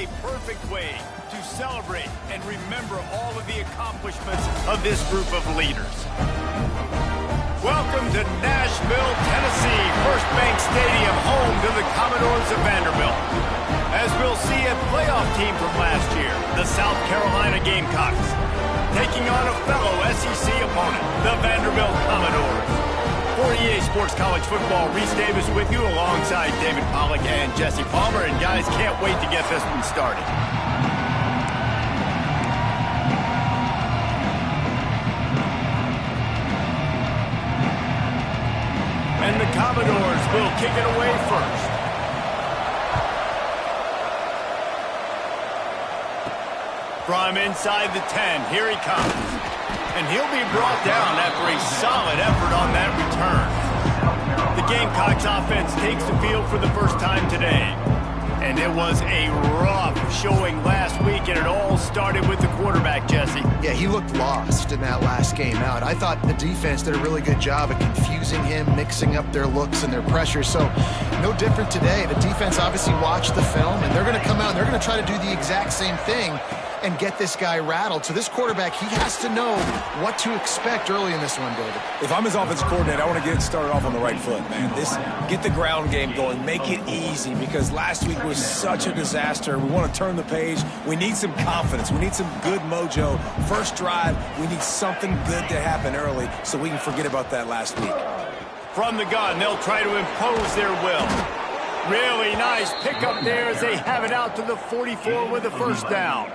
a perfect way to celebrate and remember all of the accomplishments of this group of leaders. Welcome to Nashville, Tennessee, First Bank Stadium, home to the Commodores of Vanderbilt. As we'll see, a playoff team from last year, the South Carolina Gamecocks, taking on a fellow SEC opponent, the Vanderbilt Commodores. For EA Sports College Football, Reese Davis with you alongside David Pollack and Jesse Palmer. And guys, can't wait to get this one started. And the Commodores will kick it away first. From inside the 10, here he comes. And he'll be brought down after a solid effort on that return. The Gamecocks offense takes the field for the first time today. And it was a rough showing last week, and it all started with the quarterback, Jesse. Yeah, he looked lost in that last game out. I thought the defense did a really good job of confusing him, mixing up their looks and their pressure. So no different today. The defense obviously watched the film, and they're going to come out and they're going to try to do the exact same thing and get this guy rattled. So this quarterback, he has to know what to expect early in this one, David. If I'm his offensive coordinator, I want to get started off on the right foot, man. Get the ground game going. Make it easy, because last week was such a disaster. We want to turn the page. We need some confidence. We need some good mojo. First drive, we need something good to happen early so we can forget about that last week. From the gun, they'll try to impose their will. Really nice pickup there as they have it out to the 44 with the first down.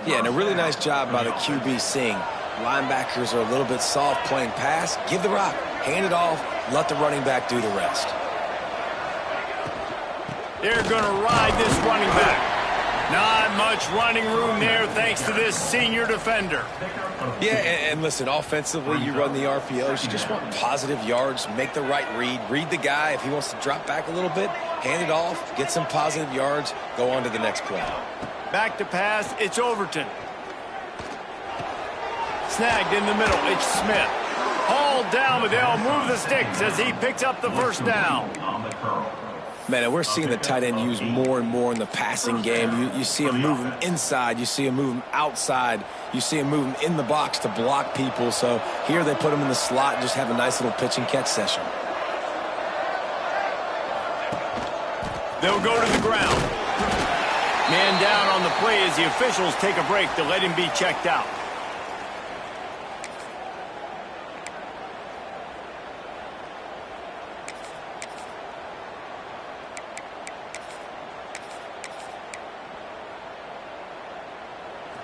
Yeah, and a really nice job by the QB seeing linebackers are a little bit soft playing pass. Give the rock, hand it off, let the running back do the rest. They're going to ride this running back. Not much running room there thanks to this senior defender. Yeah, and listen, offensively, you run the RPOs. You just want positive yards, make the right read the guy. If he wants to drop back a little bit, hand it off, get some positive yards, go on to the next play. Back to pass, it's Overton. Snagged in the middle, it's Smith. Hauled down, but they'll move the sticks as he picks up the first down. Man, and we're seeing the tight end used more and more in the passing game. You see him move him inside. You see him move him outside. You see him move him in the box to block people. So here they put him in the slot and just have a nice little pitch and catch session. They'll go to the ground. Man down on the play as the officials take a break to let him be checked out.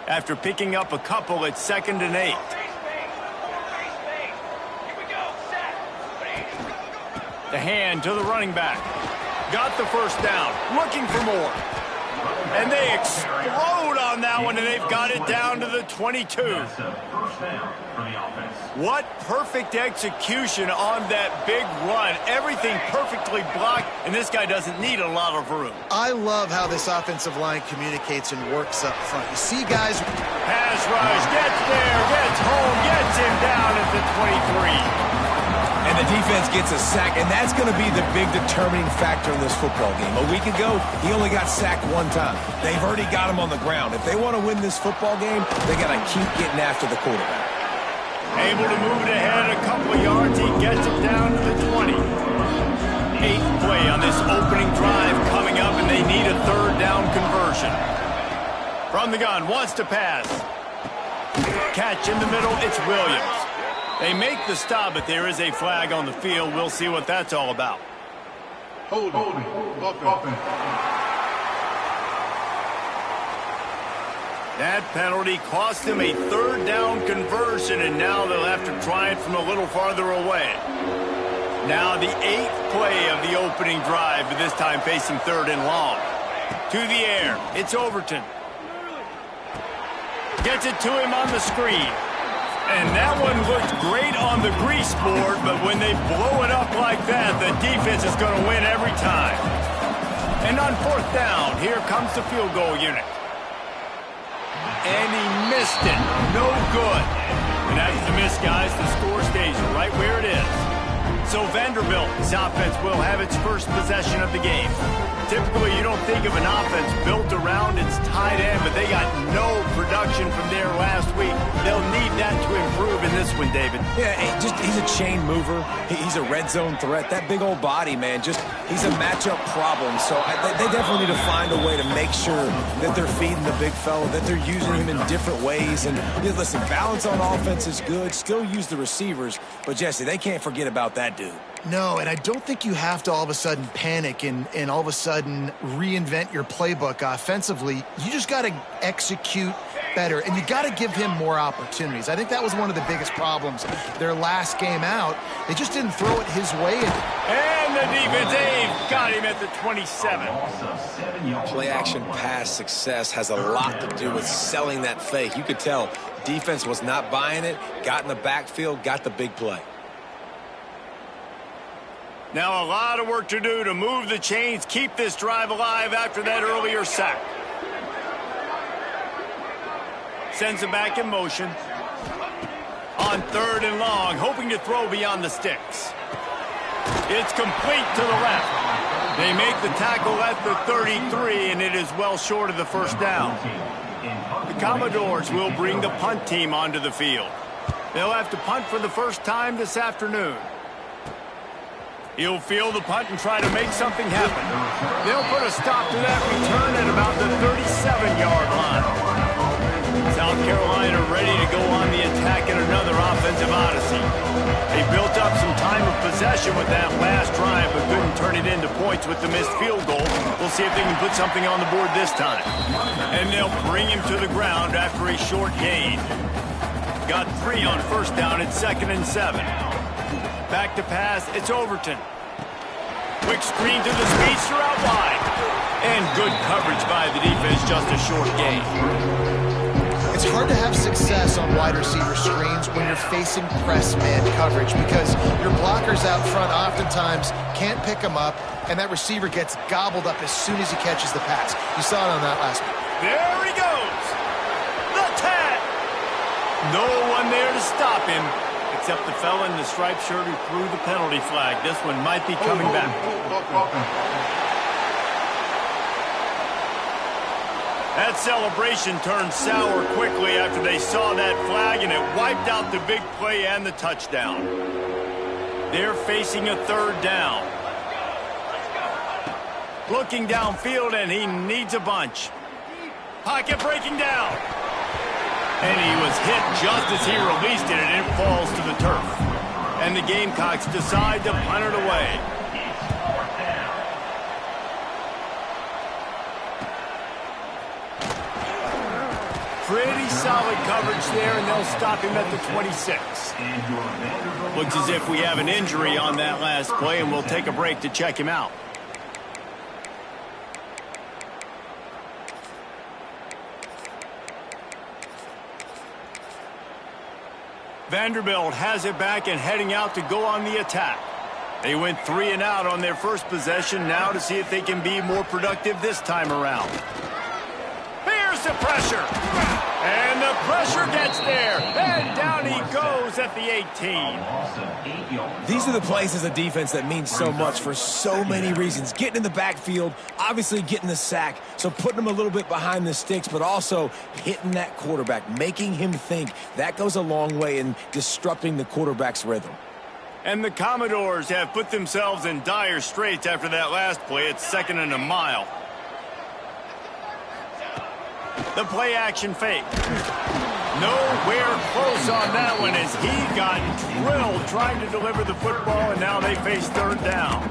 After picking up a couple, it's 2nd and 8. The hand to the running back. Got the first down. Looking for more. And they explode on that one, and they've got it down to the 22. What perfect execution on that big run. Everything perfectly blocked, and this guy doesn't need a lot of room. I love how this offensive line communicates and works up front. You see guys... Pass rush, gets there, gets home, gets him down at the 23. And the defense gets a sack, and that's going to be the big determining factor in this football game. A week ago, he only got sacked one time. They've already got him on the ground. If they want to win this football game, they got to keep getting after the quarterback. Able to move it ahead a couple of yards. He gets it down to the 20. 8th play on this opening drive coming up, and they need a 3rd down conversion. From the gun, wants to pass. Catch in the middle, it's Williams. They make the stop, but there is a flag on the field. We'll see what that's all about. Holding. That penalty cost them a 3rd down conversion, and now they'll have to try it from a little farther away. Now the 8th play of the opening drive, but this time facing 3rd and long. To the air, it's Overton. Gets it to him on the screen. And that one looked great on the grease board, but when they blow it up like that, the defense is going to win every time. And on 4th down, here comes the field goal unit. And he missed it. No good. And after the miss, guys, the score stays right where it is. So Vanderbilt's offense will have its first possession of the game. typically you don't think of an offense built around its tight end, but they got no production from there last week. They'll need that to improve in this one, David. Yeah, he's a chain mover. He's a red zone threat. That big old body, man, he's a matchup problem. So they definitely need to find a way to make sure that they're feeding the big fella, that they're using him in different ways. And listen, balance on offense is good. Still use the receivers. But, Jesse, they can't forget about that dude. No, and I don't think you have to all of a sudden panic and all of a sudden reinvent your playbook offensively. You just got to execute better, and you got to give him more opportunities. I think that was one of the biggest problems their last game out. They just didn't throw it his way. And the defense, Dave, got him at the 27. Play-action pass success has a lot to do with selling that fake. You could tell defense was not buying it, got in the backfield, got the big play. Now a lot of work to do to move the chains, keep this drive alive after that earlier sack. Sends it back in motion. On 3rd and long, hoping to throw beyond the sticks. It's complete to the left. They make the tackle at the 33, and it is well short of the first down. The Commodores will bring the punt team onto the field. They'll have to punt for the first time this afternoon. He'll field the punt and try to make something happen. They'll put a stop to that return at about the 37-yard line. South Carolina ready to go on the attack in another offensive odyssey. They built up some time of possession with that last drive, but couldn't turn it into points with the missed field goal. We'll see if they can put something on the board this time. And they'll bring him to the ground after a short gain. Got 3 on first down at 2nd and 7. Back to pass, it's Overton. Quick screen to the speedster out wide. And good coverage by the defense, just a short gain. It's hard to have success on wide receiver screens when you're facing press man coverage because your blockers out front oftentimes can't pick them up, and that receiver gets gobbled up as soon as he catches the pass. You saw it on that last one. There he goes. The tag. No one there to stop him. Except the fella in the striped shirt who threw the penalty flag. This one might be coming back. That celebration turned sour quickly after they saw that flag, and it wiped out the big play and the touchdown. They're facing a 3rd down. Looking downfield, and he needs a bunch. Pocket breaking down. And he was hit just as he released it, and it falls to the turf. And the Gamecocks decide to punt it away. Pretty solid coverage there, and they'll stop him at the 26. Looks as if we have an injury on that last play, and we'll take a break to check him out. Vanderbilt has it back and heading out to go on the attack. They went 3 and out on their first possession, now to see if they can be more productive this time around. Here's the pressure. And the pressure gets there. And down he goes at the 18. These are the plays as a defense that mean so much for so many reasons. Getting in the backfield, obviously getting the sack, so putting them a little bit behind the sticks, but also hitting that quarterback, making him think. That goes a long way in disrupting the quarterback's rhythm. And the Commodores have put themselves in dire straits after that last play. It's 2nd and a mile. The play action fake. Nowhere close on that one as he got drilled trying to deliver the football, and now they face 3rd down.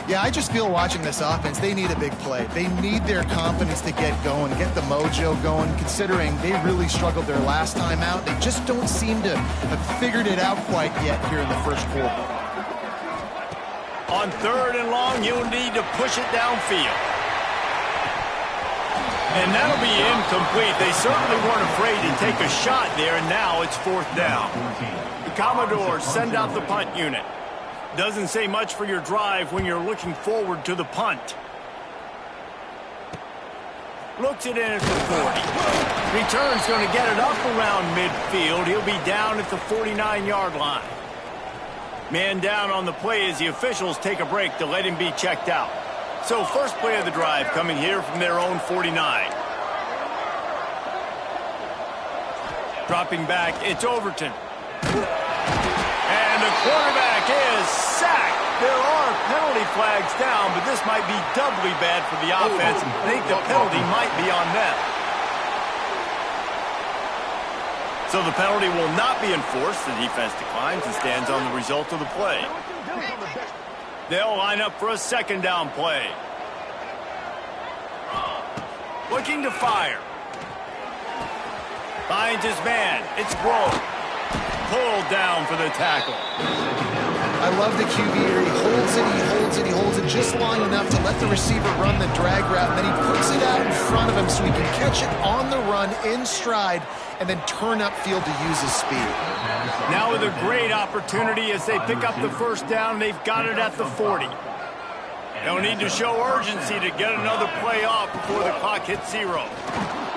Yeah, I just feel watching this offense, they need a big play. They need their confidence to get going, get the mojo going, considering they really struggled their last time out. They just don't seem to have figured it out quite yet here in the first quarter. On 3rd and long, you'll need to push it downfield. And that'll be incomplete. They certainly weren't afraid to take a shot there, and now it's 4th down. The Commodores send out the punt unit. Doesn't say much for your drive when you're looking forward to the punt. Looks it in at the 40. Return's going to get it up around midfield. He'll be down at the 49-yard line. Man down on the play as the officials take a break to let him be checked out. So first play of the drive coming here from their own 49. Dropping back, it's Overton. And the quarterback is sacked. There are penalty flags down, but this might be doubly bad for the offense. I think the penalty might be on them. So the penalty will not be enforced. The defense declines and stands on the result of the play. They'll line up for a second down play. Looking to fire. Finds his man. It's Grove. Pulled down for the tackle. I love the QB here. He holds it, he holds it, he holds it just long enough to let the receiver run the drag route, and then he puts it out in front of him so he can catch it on the run in stride and then turn upfield to use his speed. Now with a great opportunity as they pick up the first down, they've got it at the 40. They'll need to show urgency to get another play off before the clock hits 0.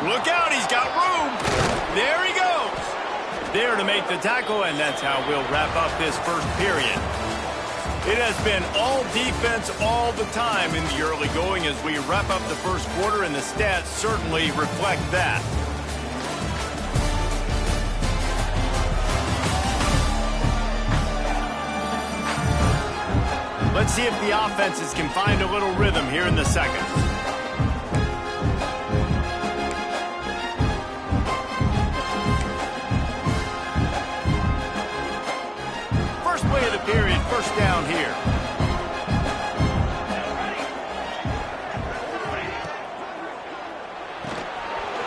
Look out, he's got room. There he goes. There to make the tackle, and that's how we'll wrap up this first period. It has been all defense all the time in the early going as we wrap up the first quarter, and the stats certainly reflect that. Let's see if the offenses can find a little rhythm here in the second. First play of the period, first down here.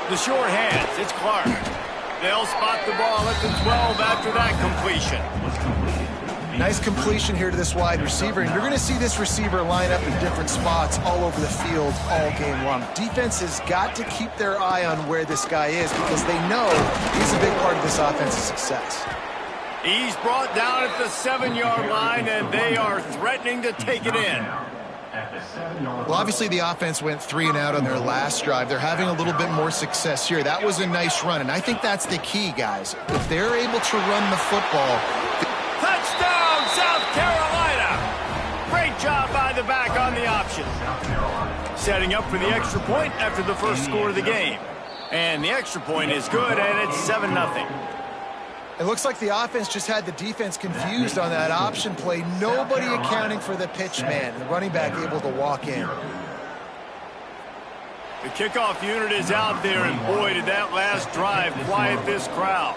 The short hands, it's Clark. They'll spot the ball at the 12 after that completion. Nice completion here to this wide receiver, and you're going to see this receiver line up in different spots all over the field all game long. Defense has got to keep their eye on where this guy is because they know he's a big part of this offense's success. He's brought down at the 7-yard line, and they are threatening to take it in. Well, obviously the offense went 3 and out on their last drive. They're having a little bit more success here. That was a nice run, and I think that's the key, guys. If they're able to run the football... Touchdown, South Carolina! Great job by the back on the option. Setting up for the extra point after the first score of the game. And the extra point is good, and it's 7-0. It looks like the offense just had the defense confused on that option play. Nobody accounting for the pitch man. The running back able to walk in. The kickoff unit is out there, and boy, did that last drive quiet this crowd.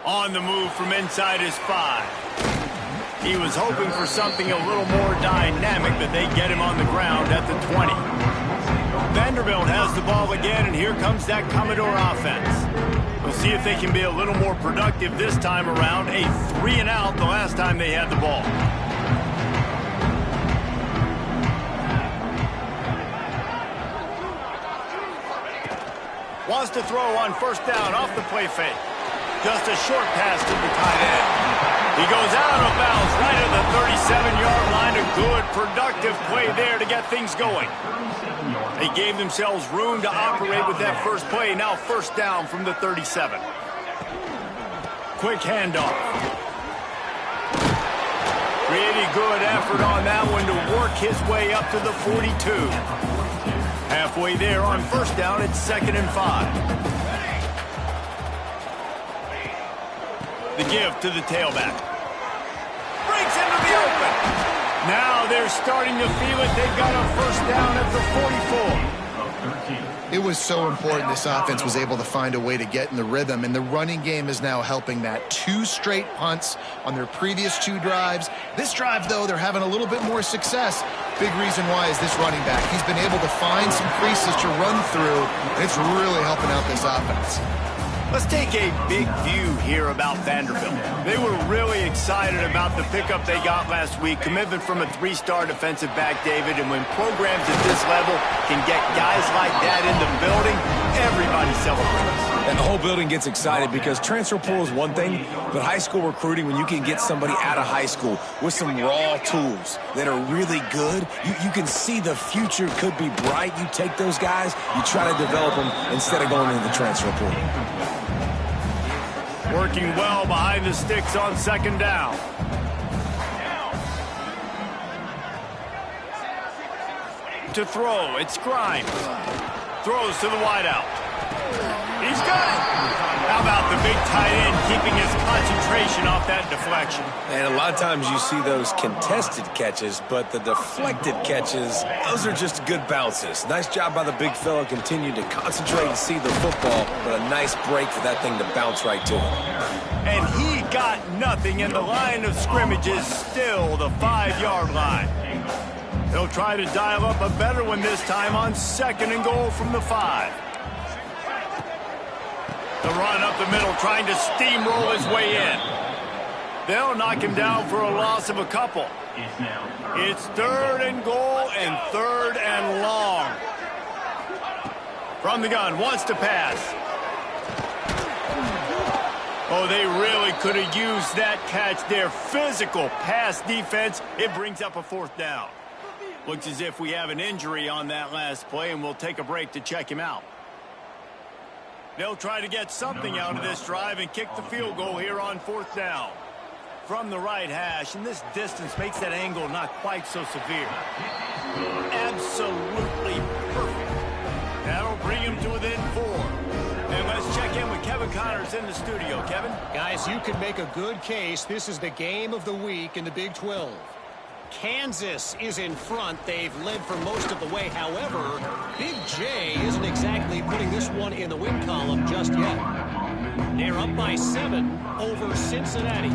On the move from inside his 5. He was hoping for something a little more dynamic, but they get him on the ground at the 20. Vanderbilt has the ball again, and here comes that Commodore offense. We'll see if they can be a little more productive this time around. A 3 and out the last time they had the ball. Wants to throw on first down off the play fake. Just a short pass to the tight end. He goes out of bounds right at the 37-yard line. A good, productive play there to get things going. They gave themselves room to operate with that first play. Now first down from the 37. Quick handoff. Pretty good effort on that one to work his way up to the 42. Halfway there on first down, it's 2nd and 5. The give to the tailback. Breaks into the open. Now they're starting to feel it. They've got a first down at the 44. It was so important this offense was able to find a way to get in the rhythm, and the running game is now helping that. 2 straight punts on their previous 2 drives. This drive, though, they're having a little bit more success. Big reason why is this running back. He's been able to find some creases to run through, and it's really helping out this offense. Let's take a big view here about Vanderbilt. They were really excited about the pickup they got last week. Commitment from a 3-star defensive back, David. And when programs at this level can get guys like that in the building, everybody celebrates. And the whole building gets excited because transfer portal is one thing, but high school recruiting, when you can get somebody out of high school with some raw tools that are really good, you can see the future could be bright. You take those guys, you try to develop them instead of going into the transfer portal. Working well behind the sticks on second down. To throw, it's Grimes. Throws to the wideout. He's got it. How about the big tight end keeping his concentration off that deflection? And a lot of times you see those contested catches, but the deflected catches, those are just good bounces. Nice job by the big fella, continue to concentrate and see the football, but a nice break for that thing to bounce right to him. And he got nothing, and the line of scrimmage is still the 5-yard line. They'll try to dial up a better one this time on second and goal from the 5. The run up the middle, trying to steamroll his way in. They'll knock him down for a loss of a couple. It's third and goal and third and long. From the gun, wants to pass. Oh, they really could have used that catch there. Physical pass defense. It brings up a fourth down. Looks as if we have an injury on that last play, and we'll take a break to check him out. They'll try to get something out of this drive and kick the field goal here on fourth down. From the right hash, and this distance makes that angle not quite so severe. Absolutely perfect. That'll bring him to within 4. And let's check in with Kevin Connors in the studio. Kevin? Guys, you can make a good case. This is the game of the week in the Big 12. Kansas is in front. They've led for most of the way. However, Big J isn't exactly putting this one in the win column just yet. They're up by 7 over Cincinnati.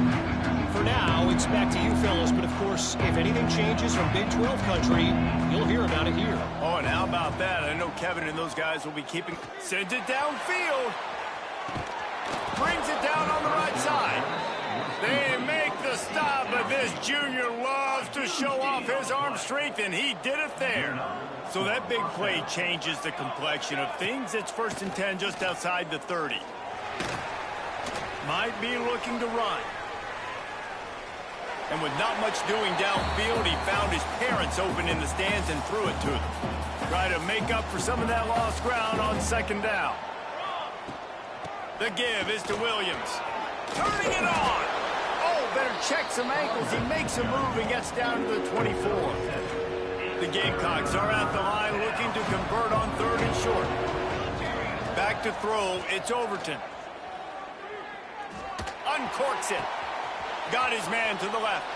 For now, it's back to you fellas, but of course, if anything changes from Big 12 country, you'll hear about it here. Oh, and how about that? I know Kevin and those guys will be keeping... Sends it downfield. Brings it down on the right side. They make the stop, but this junior loves to show off his arm strength, and he did it there. So that big play changes the complexion of things. It's 1st and 10 just outside the 30. Might be looking to run. And with not much doing downfield, he found his parents open in the stands and threw it to them. Try to make up for some of that lost ground on second down. The give is to Williams. Turning it on. Oh, better check some ankles. He makes a move and gets down to the 24. The Gamecocks are at the line looking to convert on 3rd and short. Back to throw. It's Overton. Uncorks it. Got his man to the left.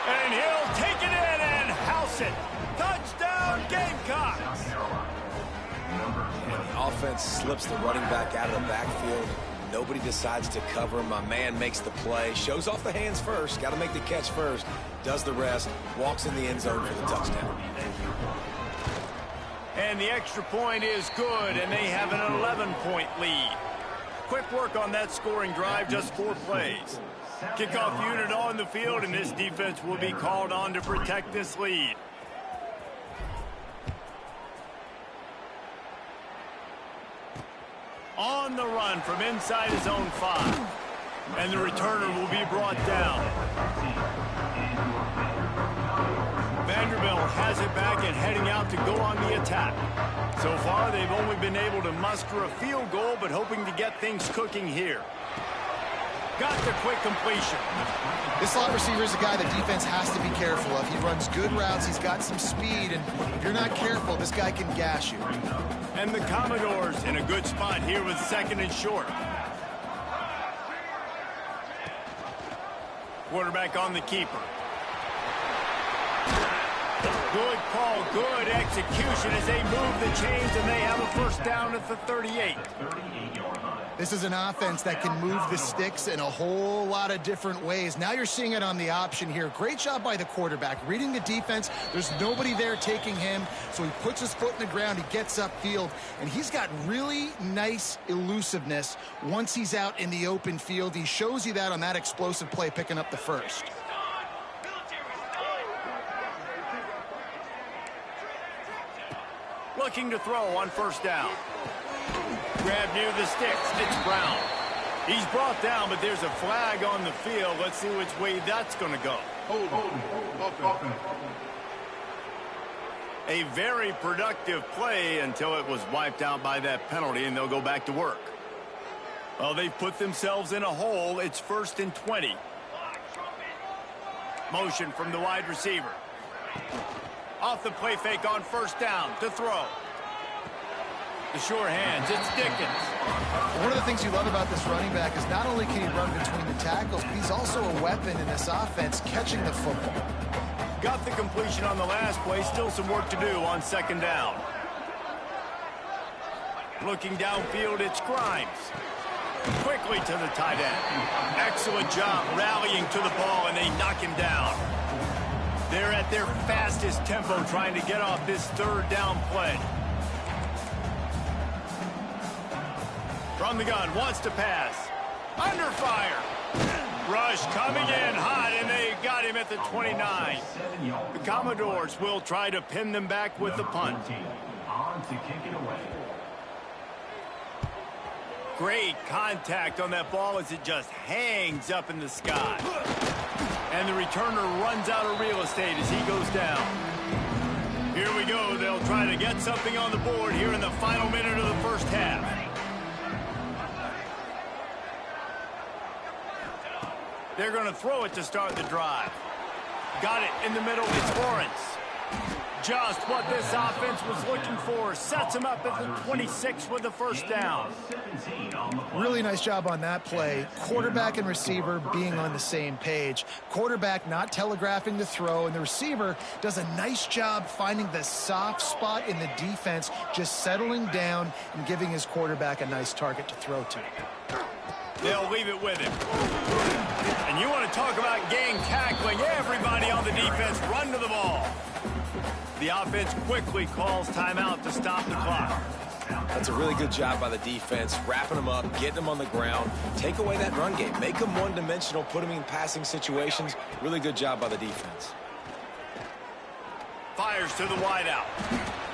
And he'll take it in and house it. Touchdown, Gamecocks. And the offense slips the running back out of the backfield. Nobody decides to cover him. My man makes the play. Shows off the hands first. Got to make the catch first. Does the rest. Walks in the end zone for the touchdown. And the extra point is good, and they have an 11-point lead. Quick work on that scoring drive, just 4 plays. Kickoff unit on the field, and this defense will be called on to protect this lead. On the run from inside his own 5. And the returner will be brought down. Vanderbilt has it back and heading out to go on the attack. So far, they've only been able to muster a field goal, but hoping to get things cooking here. Got the quick completion. This slot receiver is a guy the defense has to be careful of. He runs good routes. He's got some speed, and if you're not careful, this guy can gash you. And the Commodores in a good spot here with 2nd and short. Quarterback on the keeper. Good call, good execution as they move the chains, and they have a 1st down at the 38. This is an offense that can move the sticks in a whole lot of different ways. Now you're seeing it on the option here. Great job by the quarterback. Reading the defense, there's nobody there taking him, so he puts his foot in the ground, he gets upfield, and he's got really nice elusiveness once he's out in the open field. He shows you that on that explosive play, picking up the 1st. Looking to throw on 1st down. Grab near the sticks. It's Brown. He's brought down, but there's a flag on the field. Let's see which way that's going to go. A very productive play until it was wiped out by that penalty, and they'll go back to work. Well, they've put themselves in a hole. It's 1st and 20. Motion from the wide receiver. Off the play fake on 1st down to throw. The sure hands, it's Dickens. One of the things you love about this running back is not only can he run between the tackles, but he's also a weapon in this offense catching the football. Got the completion on the last play. Still some work to do on 2nd down. Looking downfield, it's Grimes. Quickly to the tight end. Excellent job rallying to the ball, and they knock him down. They're at their fastest tempo trying to get off this 3rd down play. From the gun, wants to pass. Under fire. Rush coming in hot, and they got him at the 29. The Commodores will try to pin them back with the punt. On to kick it away. Great contact on that ball as it just hangs up in the sky. And the returner runs out of real estate as he goes down. Here we go. They'll try to get something on the board here in the final minute of the 1st half. They're going to throw it to start the drive. Got it in the middle. It's Lawrence. Just what this offense was looking for. Sets him up at the 26 with the 1st down. Really nice job on that play. Quarterback and receiver being on the same page. Quarterback not telegraphing the throw, and the receiver does a nice job finding the soft spot in the defense, just settling down and giving his quarterback a nice target to throw to. They'll leave it with him. And you want to talk about gang tackling. Everybody on the defense run to the ball. The offense quickly calls timeout to stop the clock. That's a really good job by the defense, wrapping them up, getting them on the ground. Take away that run game. Make them one-dimensional, put them in passing situations. Really good job by the defense. Fires to the wideout.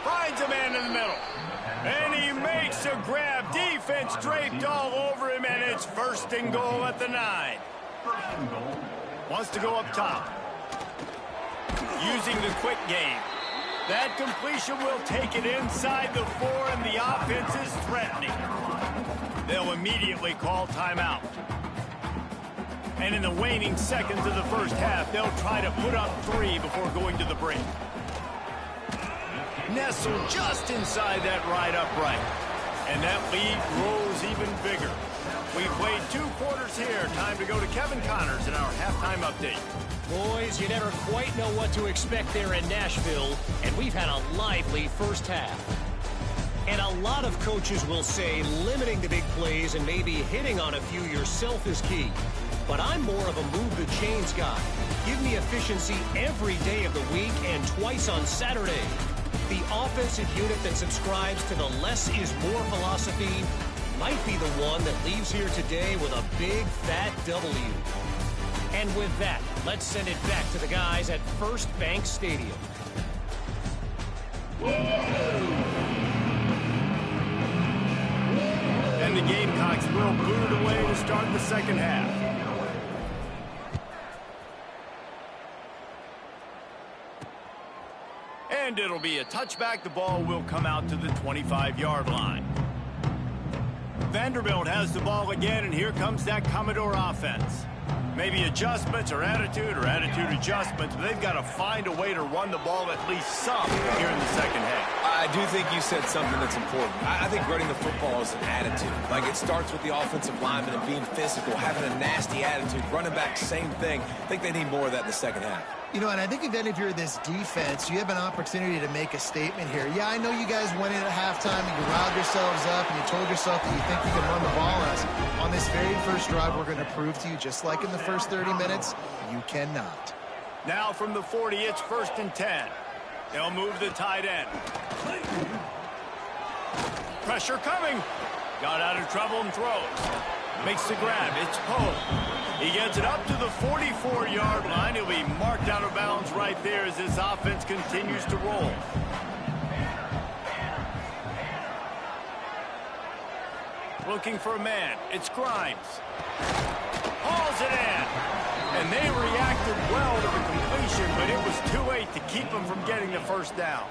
Finds a man in the middle. And he makes a grab. Defense draped all over him, and it's 1st and goal at the 9. Wants to go up top. Using the quick game. That completion will take it inside the 4, and the offense is threatening. They'll immediately call timeout. And in the waning seconds of the 1st half, they'll try to put up 3 before going to the break. Nestled just inside that right upright. And that lead grows even bigger. We've played 2 quarters here. Time to go to Kevin Connors in our halftime update. Boys, you never quite know what to expect there in Nashville, and we've had a lively 1st half. And a lot of coaches will say limiting the big plays and maybe hitting on a few yourself is key. But I'm more of a move the chains guy. Give me efficiency every day of the week and twice on Saturday. The offensive unit that subscribes to the less is more philosophy might be the one that leaves here today with a big fat W. And with that, let's send it back to the guys at First Bank Stadium. And the Gamecocks will boot it away to start the 2nd half. And it'll be a touchback. The ball will come out to the 25-yard line. Vanderbilt has the ball again, and here comes that Commodore offense. Maybe adjustments or attitude adjustments, but they've got to find a way to run the ball at least some here in the 2nd half. I do think you said something that's important. I think running the football is an attitude. Like, it starts with the offensive lineman and being physical, having a nasty attitude. Running back, same thing. I think they need more of that in the 2nd half. You know, and I think then if you're this defense, you have an opportunity to make a statement here. Yeah, I know you guys went in at halftime and you riled yourselves up and you told yourself that you think you can run the ball on us. On this very first drive, we're going to prove to you, just like in the first 30 minutes, you cannot. Now from the 40, it's 1st and 10. They'll move the tight end. Pressure coming. Got out of trouble and throws. Makes the grab. It's Poe. He gets it up to the 44-yard line. He'll be marked out of bounds right there as this offense continues to roll. looking for a man. It's Grimes. Hauls it in. And they reacted well to the completion, but it was too late to keep them from getting the first down.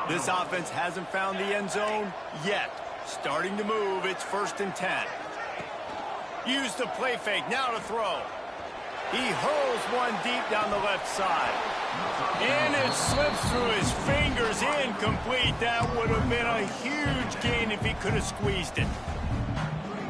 This offense hasn't found the end zone yet. Starting to move, it's 1st and 10. Use the play fake, now to throw. He hurls one deep down the left side. And it slips through his fingers, incomplete. That would have been a huge gain if he could have squeezed it.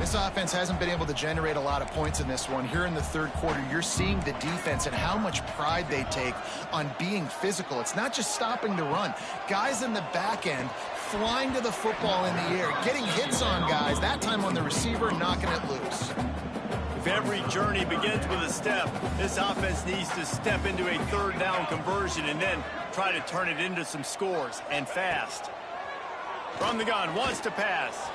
This offense hasn't been able to generate a lot of points in this one. Here in the third quarter, you're seeing the defense and how much pride they take on being physical. It's not just stopping the run. Guys in the back end flying to the football in the air, getting hits on guys, that time on the receiver, knocking it loose. If every journey begins with a step, this offense needs to step into a third down conversion and then try to turn it into some scores, and fast. From the gun, wants to pass.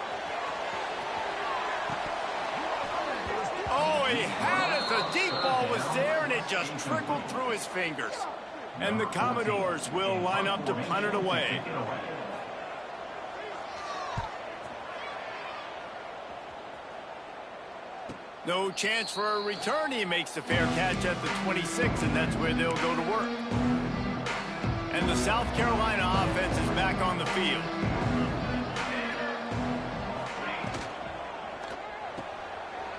Oh, he had it. The deep ball was there, and it just trickled through his fingers. And the Commodores will line up to punt it away. No chance for a return. He makes the fair catch at the 26, and that's where they'll go to work. And the South Carolina offense is back on the field.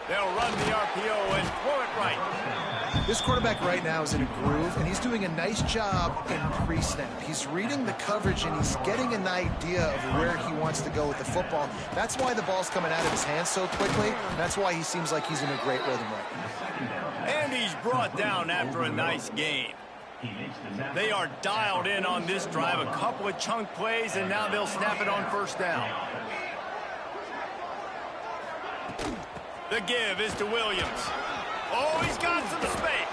They'll run the RPO and throw it right. This quarterback right now is in a groove, and he's doing a nice job in pre-snap. He's reading the coverage, and he's getting an idea of where he wants to go with the football. That's why the ball's coming out of his hands so quickly, and that's why he seems like he's in a great rhythm right now. And he's brought down after a nice gain. They are dialed in on this drive. A couple of chunk plays, and now they'll snap it on 1st down. The give is to Williams. Oh, he's got some space.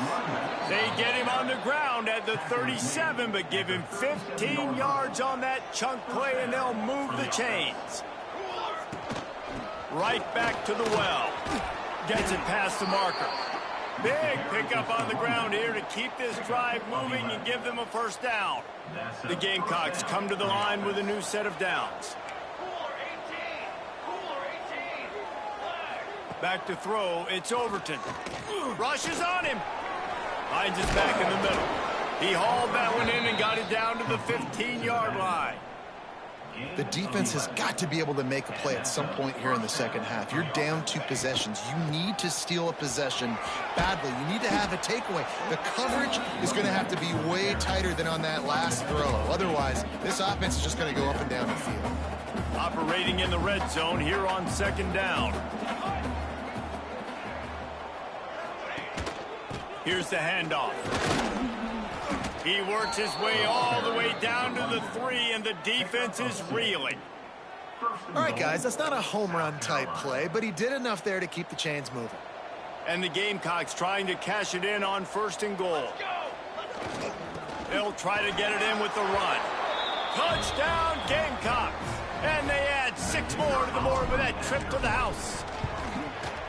They get him on the ground at the 37, but give him 15 yards on that chunk play, and they'll move the chains. Right back to the well. Gets it past the marker. Big pickup on the ground here to keep this drive moving and give them a 1st down. The Gamecocks come to the line with a new set of downs. Back to throw, it's Overton. Rushes on him. Finds his back in the middle. He hauled that one in and got it down to the 15-yard line. The defense has got to be able to make a play at some point here in the second half. You're down 2 possessions. You need to steal a possession badly. You need to have a takeaway. The coverage is going to have to be way tighter than on that last throw. Otherwise, this offense is just going to go up and down the field. Operating in the red zone here on 2nd down. Here's the handoff. He works his way all the way down to the 3, and the defense is reeling. All right, guys, that's not a home run type play, but he did enough there to keep the chains moving. And the Gamecocks trying to cash it in on 1st and goal. They'll try to get it in with the run. Touchdown, Gamecocks! And they add 6 more to the board with that trip to the house.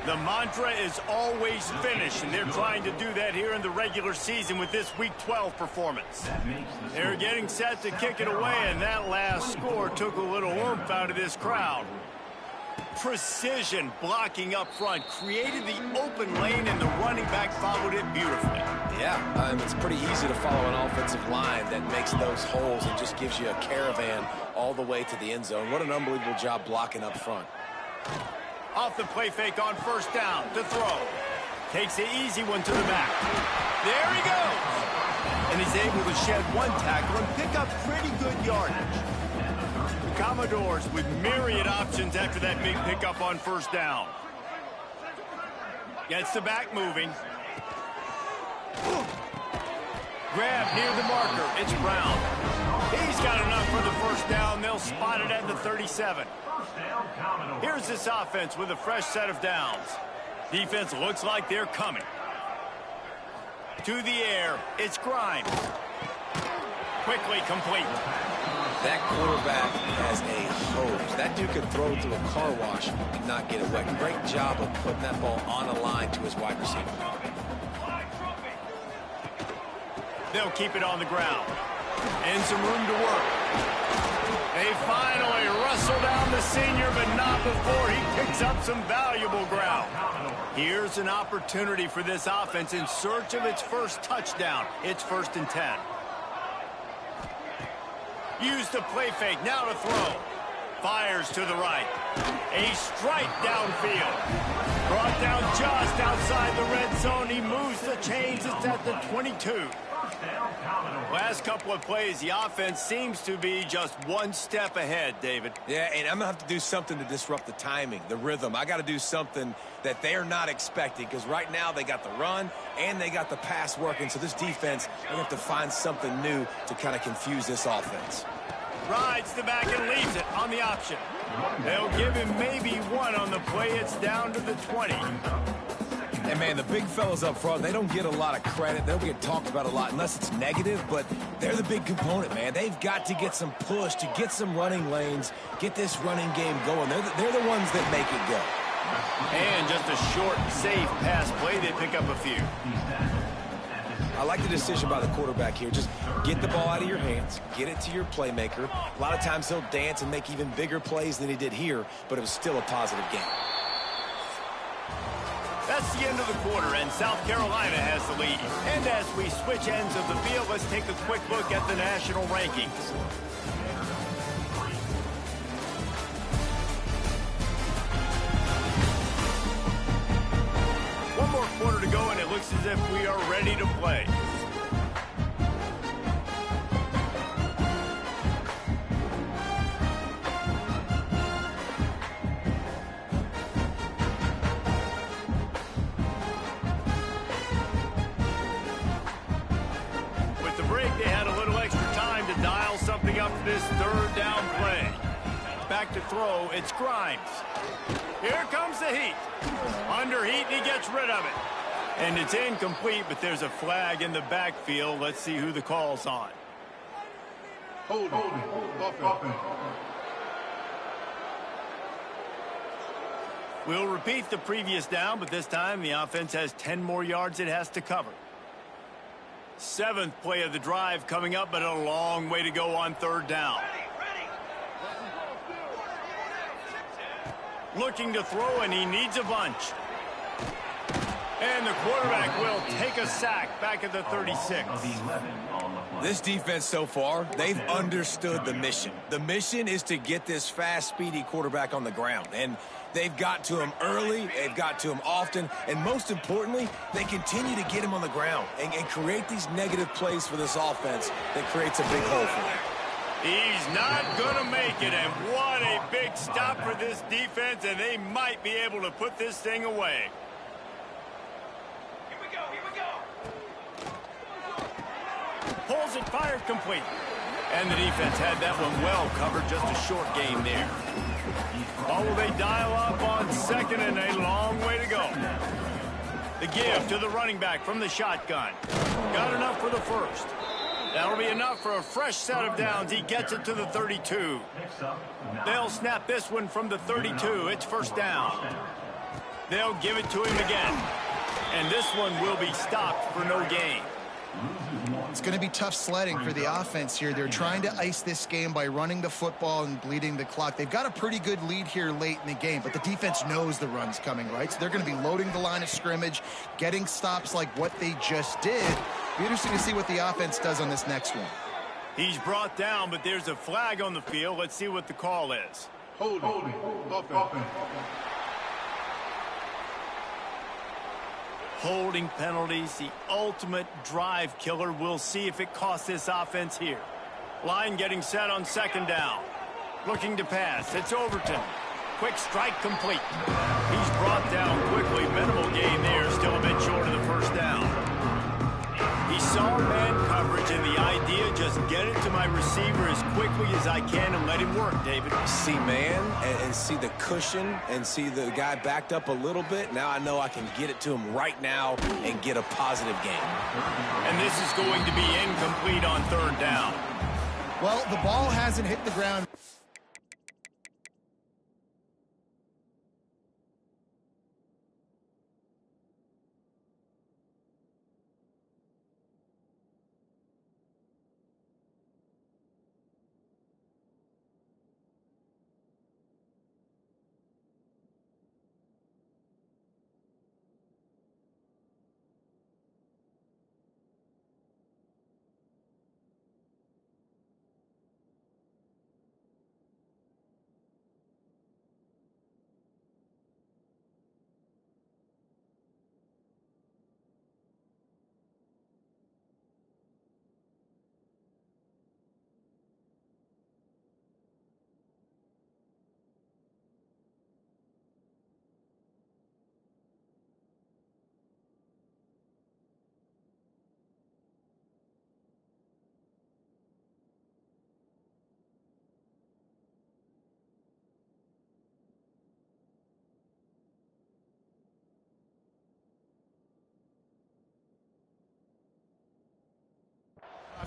The mantra is always finish, and they're trying to do that here in the regular season with this Week 12 performance. They're getting set to kick it away, and that last score took a little oomph out of this crowd. Precision blocking up front, created the open lane, and the running back followed it beautifully. Yeah, it's pretty easy to follow an offensive line that makes those holes and just gives you a caravan all the way to the end zone. What an unbelievable job blocking up front. Off the play fake on 1st down to throw. Takes the easy one to the back. There he goes. And he's able to shed 1 tackle and pick up pretty good yardage. The Commodores with myriad options after that big pickup on 1st down. Gets the back moving. Grab near the marker. It's Brown. He's got enough for the 1st down. They'll spot it at the 37. Here's this offense with a fresh set of downs. Defense looks like they're coming. To the air, it's Grimes. Quickly complete. That quarterback has a hose. That dude could throw to a car wash and not get it wet. Great job of putting that ball on a line to his wide receiver. They'll keep it on the ground. And some room to work. They finally wrestle down the senior, but not before he picks up some valuable ground. Here's an opportunity for this offense in search of its first touchdown. It's 1st and 10. Use the play fake, now to throw. Fires to the right. A strike downfield. Brought down just outside the red zone. He moves the chains. It's at the 22. Last couple of plays, the offense seems to be just one step ahead, David. Yeah, and I'm going to have to do something to disrupt the timing, the rhythm. I got to do something that they're not expecting, because right now they got the run and they got the pass working. So this defense, they have to find something new to kind of confuse this offense. Rides the back and leaves it on the option. They'll give him maybe one on the play. It's down to the 20. And, man, the big fellas up front, they don't get a lot of credit. They don't get talked about a lot unless it's negative, but they're the big component, man. They've got to get some push, to get some running lanes, get this running game going. They're the ones that make it go. And just a short, safe pass play. They pick up a few. I like the decision by the quarterback here. Just get the ball out of your hands, get it to your playmaker. A lot of times he'll dance and make even bigger plays than he did here, but it was still a positive game. That's the end of the quarter, and South Carolina has the lead. And as we switch ends of the field, let's take a quick look at the national rankings. One more quarter to go, and it looks as if we are ready to play. They had a little extra time to dial something up for this 3rd down play. Back to throw, it's Grimes. Here comes the heat. Under heat, and he gets rid of it. And it's incomplete, but there's a flag in the backfield. Let's see who the call's on. Hold it. We'll repeat the previous down, but this time the offense has 10 more yards it has to cover. 7th play of the drive coming up, but a long way to go on 3rd down. Looking to throw, and he needs a bunch. And the quarterback will take a sack back at the 36. This defense so far, they've understood the mission. The mission is to get this fast, speedy quarterback on the ground. And they've got to him early, they've got to him often, and most importantly, they continue to get him on the ground and create these negative plays for this offense that creates a big hole for them. He's not going to make it, and what a big stop for this defense, and they might be able to put this thing away. Here we go. Pulls it, fired, complete. And the defense had that one well covered, just a short gain there. Oh, will they dial up on 2nd, and a long way to go. The give to the running back from the shotgun. Got enough for the 1st. That'll be enough for a fresh set of downs. He gets it to the 32. They'll snap this one from the 32. It's 1st down. They'll give it to him again. And this one will be stopped for no gain. It's going to be tough sledding for the offense here. They're trying to ice this game by running the football and bleeding the clock. They've got a pretty good lead here late in the game, but the defense knows the run's coming, right? So they're going to be loading the line of scrimmage, getting stops like what they just did. Be interesting to see what the offense does on this next one. He's brought down, but there's a flag on the field. Let's see what the call is. Hold it. Offense. Holding penalties, the ultimate drive killer. We'll see if it costs this offense here. Line getting set on 2nd down. Looking to pass. It's Overton. Quick strike complete. He's brought down quickly. Minimal gain there. Still a bit short of the 1st down. He saw man coverage, and the idea, just get it to my receiver as quickly as I can and let him work, David. See man and see the cushion and see the guy backed up a little bit. Now I know I can get it to him right now and get a positive game. And this is going to be incomplete on 3rd down. Well, the ball hasn't hit the ground.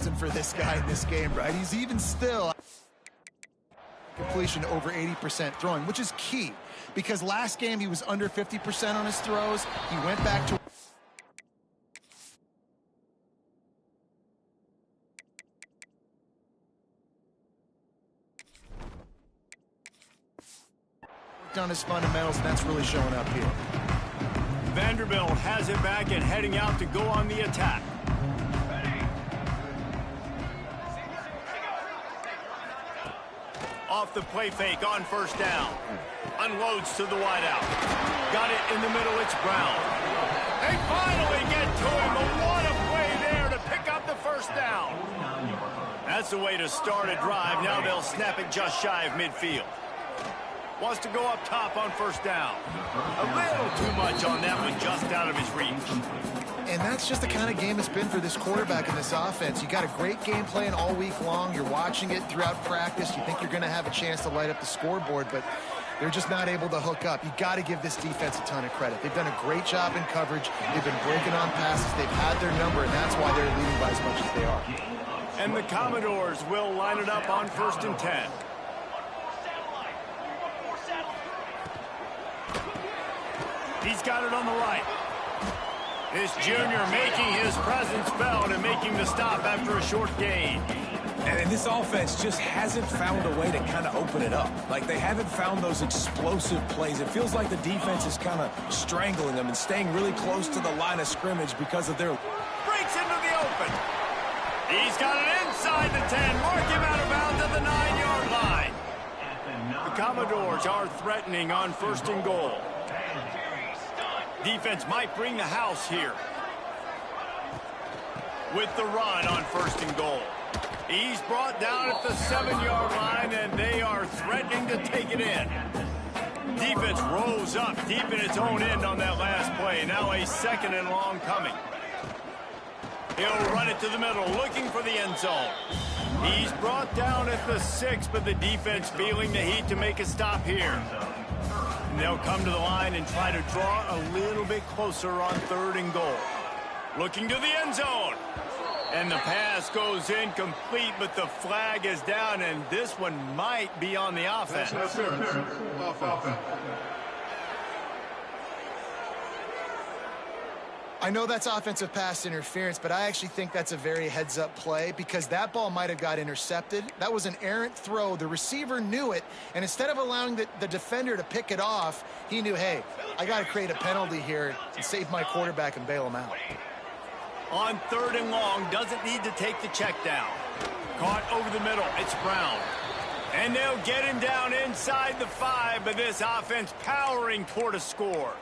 wasn't for this guy in this game, right? He's even still completion over 80% throwing, which is key because last game he was under 50% on his throws. He went back to on his fundamentals, and that's really showing up here. Vanderbilt has it back and heading out to go on the attack. Off the play fake on first down. Unloads to the wideout. Got it in the middle, it's Brown. They finally get to him, but what a play there to pick up the first down. That's the way to start a drive. Now they'll snap it just shy of midfield. Wants to go up top on first down. A little too much on that one, just out of his reach. And that's just the kind of game it's been for this quarterback in this offense. You got a great game plan all week long. You're watching it throughout practice. You think you're going to have a chance to light up the scoreboard, but they're just not able to hook up. You got to give this defense a ton of credit. They've done a great job in coverage. They've been breaking on passes. They've had their number, and that's why they're leading by as much as they are. And the Commodores will line it up on 1st and 10. He's got it on the right. This junior making his presence felt and making the stop after a short gain. And this offense just hasn't found a way to kind of open it up. Like, they haven't found those explosive plays. It feels like the defense is kind of strangling them and staying really close to the line of scrimmage because of their... Breaks into the open. He's got it inside the 10. Mark him out of bounds at the 9-yard line. The Commodores are threatening on 1st and goal. Defense might bring the house here. With the run on 1st and goal. He's brought down at the 7-yard line, and they are threatening to take it in. Defense rose up deep in its own end on that last play. Now a 2nd and long coming. He'll run it to the middle, looking for the end zone. He's brought down at the 6, but the defense feeling the heat to make a stop here. And they'll come to the line and try to draw a little bit closer on 3rd and goal. Looking to the end zone. And the pass goes incomplete, but the flag is down, and this one might be on the offense. I know that's offensive pass interference, but I actually think that's a very heads-up play because that ball might have got intercepted. That was an errant throw. The receiver knew it, and instead of allowing the defender to pick it off, he knew, hey, I got to create a penalty here and save my quarterback and bail him out. On 3rd and long, doesn't need to take the check down. Caught over the middle, it's Brown. And they'll get him down inside the 5, but this offense powering toward a score.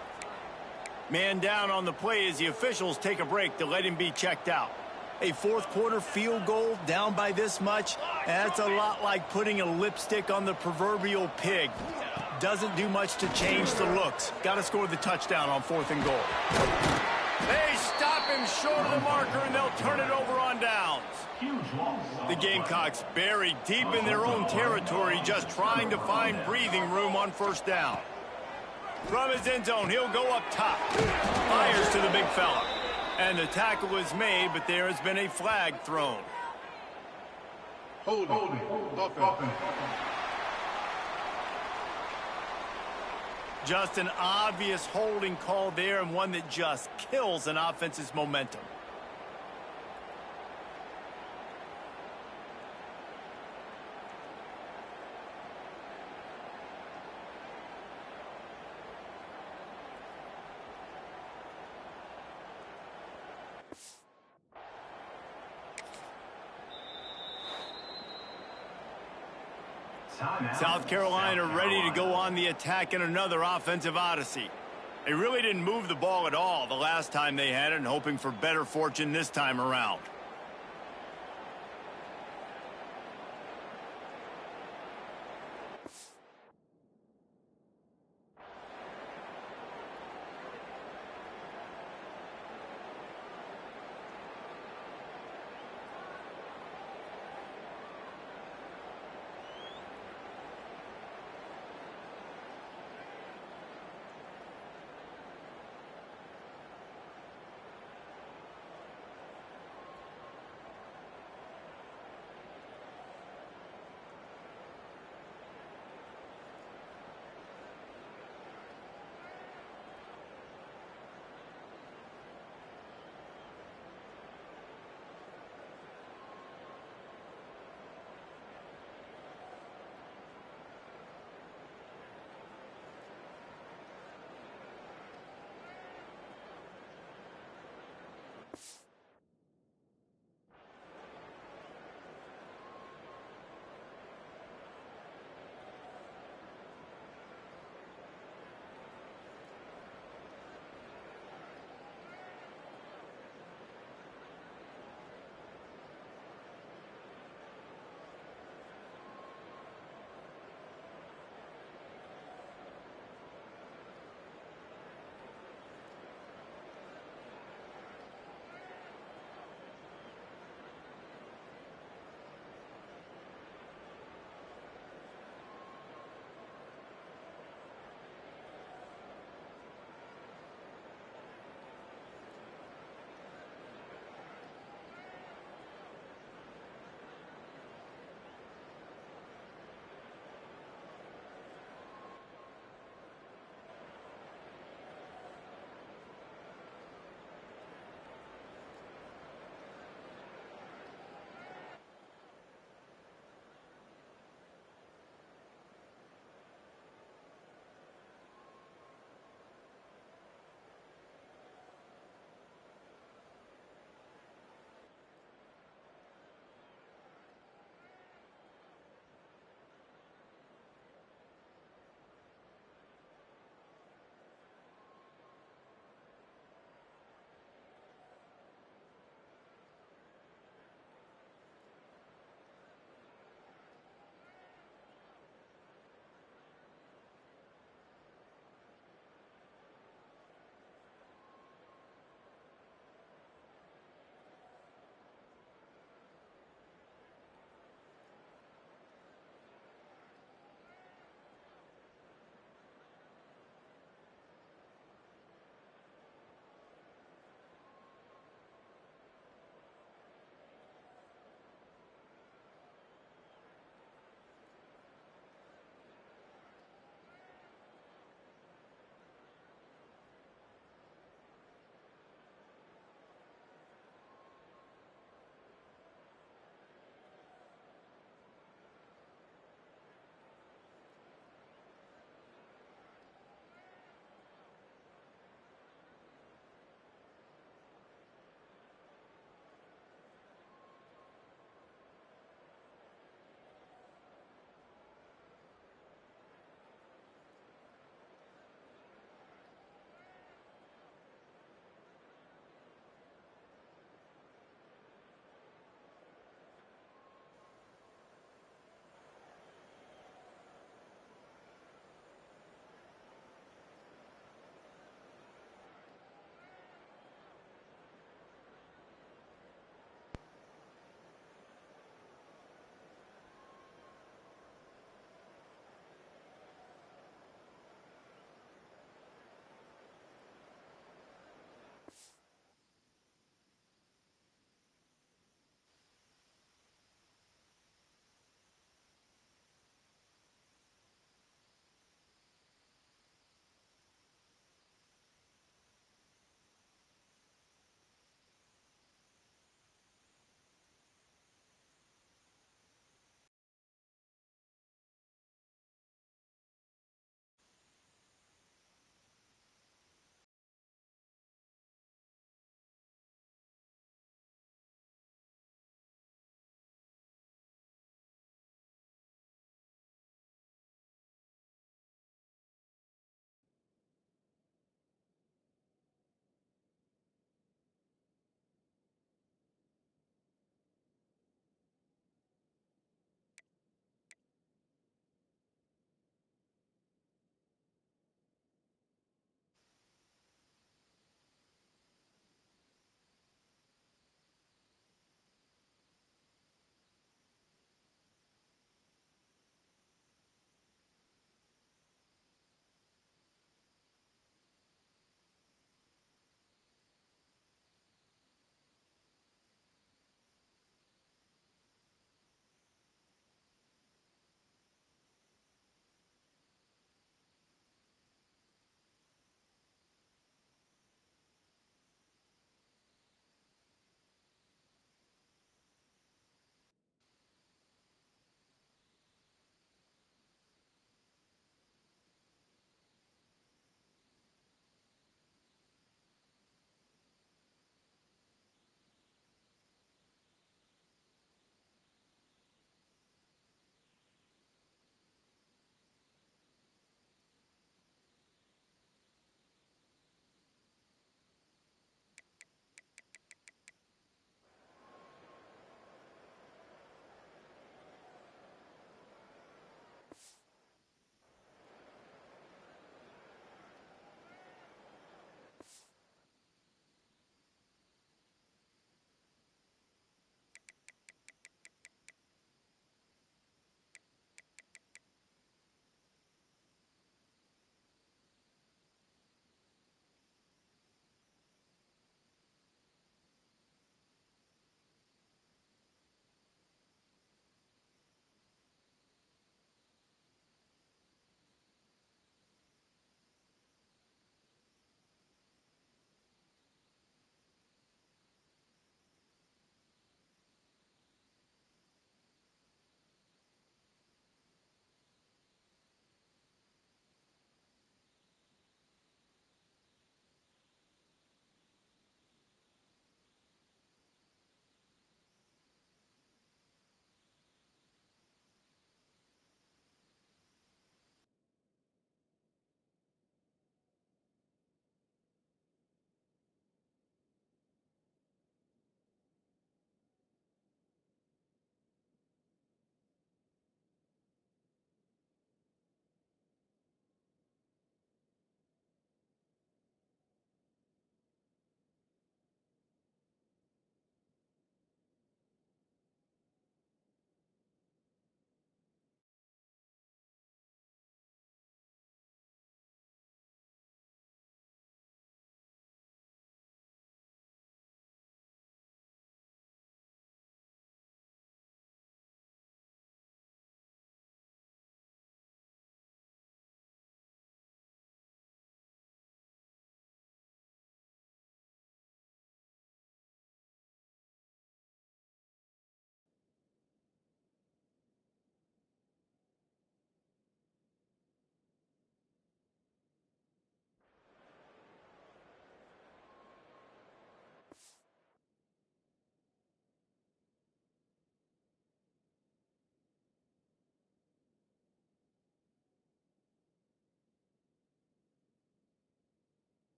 Man down on the play as the officials take a break to let him be checked out. A 4th quarter field goal down by this much, that's a lot like putting a lipstick on the proverbial pig. Doesn't do much to change the looks. Got to score the touchdown on 4th and goal. They stop him short of the marker, and they'll turn it over on downs. The Gamecocks buried deep in their own territory, just trying to find breathing room on 1st down. From his end zone, he'll go up top. Fires to the big fella. And the tackle is made, but there has been a flag thrown. Holding. Offense. Just an obvious holding call there, and one that just kills an offense's momentum. South Carolina ready to go on the attack in another offensive odyssey. They really didn't move the ball at all the last time they had it, and hoping for better fortune this time around.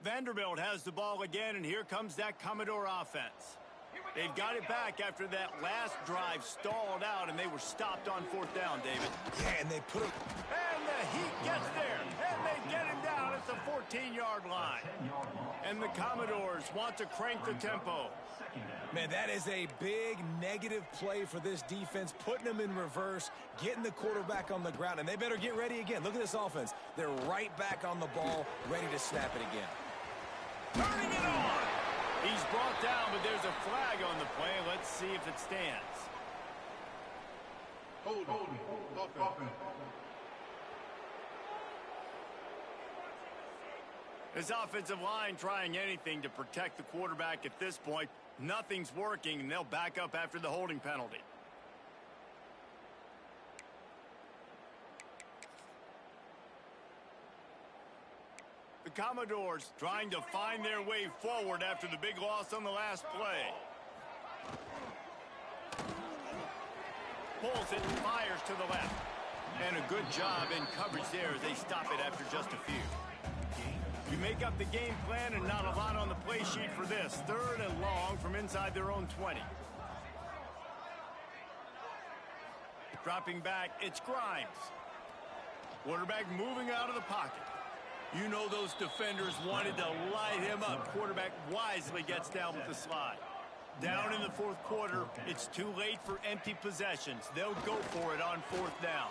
Vanderbilt has the ball again, and here comes that Commodore offense. They've got it back after that last drive stalled out, and they were stopped on 4th down, David. Yeah, and they put him... And the Heat gets there, and they get him down at the 14-yard line. And the Commodores want to crank the tempo. Man, that is a big negative play for this defense, putting them in reverse, getting the quarterback on the ground, and they better get ready again. Look at this offense. They're right back on the ball, ready to snap it again. Turning it on! He's brought down, but there's a flag on the play. Let's see if it stands. Hold offense. This offensive line trying anything to protect the quarterback at this point. Nothing's working, and they'll back up after the holding penalty. The Commodores trying to find their way forward after the big loss on the last play. Pulls it and fires to the left. And a good job in coverage there as they stop it after just a few. You make up the game plan and not a lot on the play sheet for this. 3rd and long from inside their own 20. Dropping back, it's Grimes. Quarterback moving out of the pocket. You know those defenders wanted to light him up. Quarterback wisely gets down with the slide. Down in the 4th quarter, it's too late for empty possessions. They'll go for it on 4th down.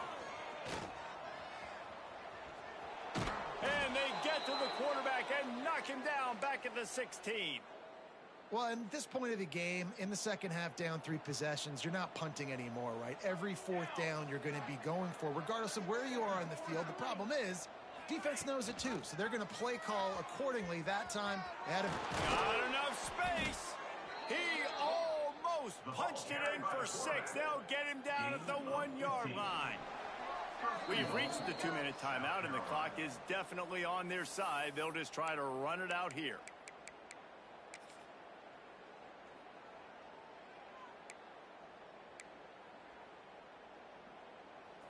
And they get to the quarterback and knock him down back at the 16. Well, at this point of the game, in the second half, down 3 possessions, you're not punting anymore, right? Every 4th down you're going to be going for, regardless of where you are on the field. The problem is, defense knows it too, so they're going to play call accordingly. That time, got enough space. He almost punched it in for 6. They'll get him down at the 1-yard line. We've reached the 2-minute timeout, and the clock is definitely on their side. They'll just try to run it out here.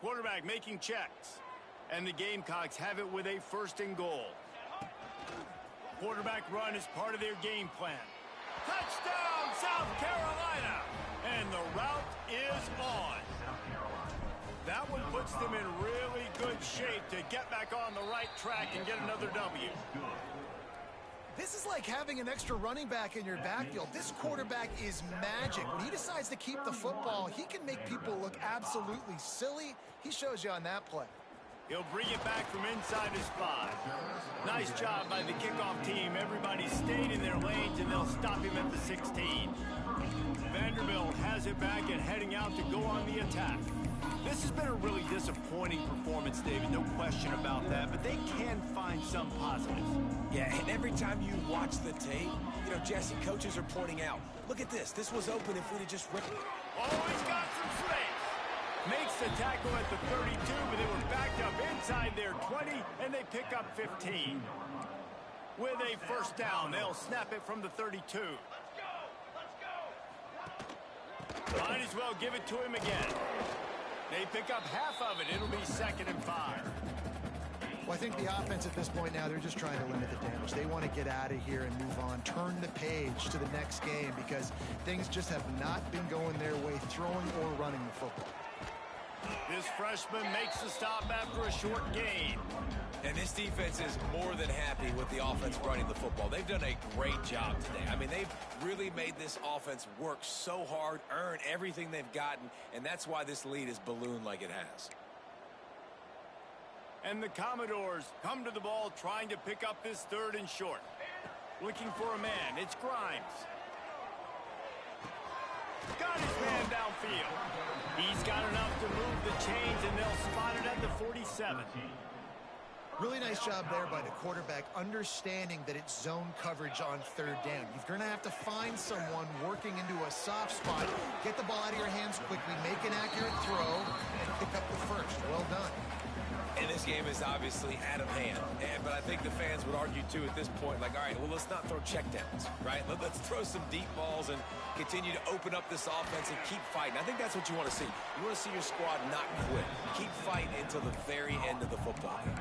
Quarterback making checks. And the Gamecocks have it with a 1st and goal. Quarterback run is part of their game plan. Touchdown, South Carolina! And the route is on. That one puts them in really good shape to get back on the right track and get another W. This is like having an extra running back in your backfield. This quarterback is magic. When he decides to keep the football, he can make people look absolutely silly. He shows you on that play. He'll bring it back from inside his 5. Nice job by the kickoff team. Everybody stayed in their lanes, and they'll stop him at the 16. Vanderbilt has it back and heading out to go on the attack. This has been a really disappointing performance, David. No question about that, but they can find some positives. Yeah, and every time you watch the tape, you know, Jesse, coaches are pointing out, look at this. This was open if we'd have just ripped it. Oh, he's got some space. Makes the tackle at the 32, but they were backed up inside their 20, and they pick up 15. With a 1st down, they'll snap it from the 32. Let's go! Might as well give it to him again. They pick up half of it. It'll be 2nd and 5. Well, I think the offense at this point now, they're just trying to limit the damage. They want to get out of here and move on, turn the page to the next game because things just have not been going their way, throwing or running the football. This freshman makes the stop after a short gain. And this defense is more than happy with the offense running the football. They've done a great job today. I mean, they've really made this offense work so hard, earn everything they've gotten, and that's why this lead is ballooned like it has. And the Commodores come to the ball trying to pick up this 3rd and short. Looking for a man. It's Grimes. Got his man downfield. He's got enough to move the chains, and they'll spot it at the 47. Really nice job there by the quarterback, understanding that it's zone coverage on 3rd down. You're going to have to find someone working into a soft spot, get the ball out of your hands quickly, make an accurate throw, and pick up the 1st. Well done. And this game is obviously out of hand. But I think the fans would argue, too, at this point, like, all right, well, let's not throw checkdowns, right? Let's throw some deep balls and continue to open up this offense and keep fighting. I think that's what you want to see. You want to see your squad not quit. Keep fighting until the very end of the football game.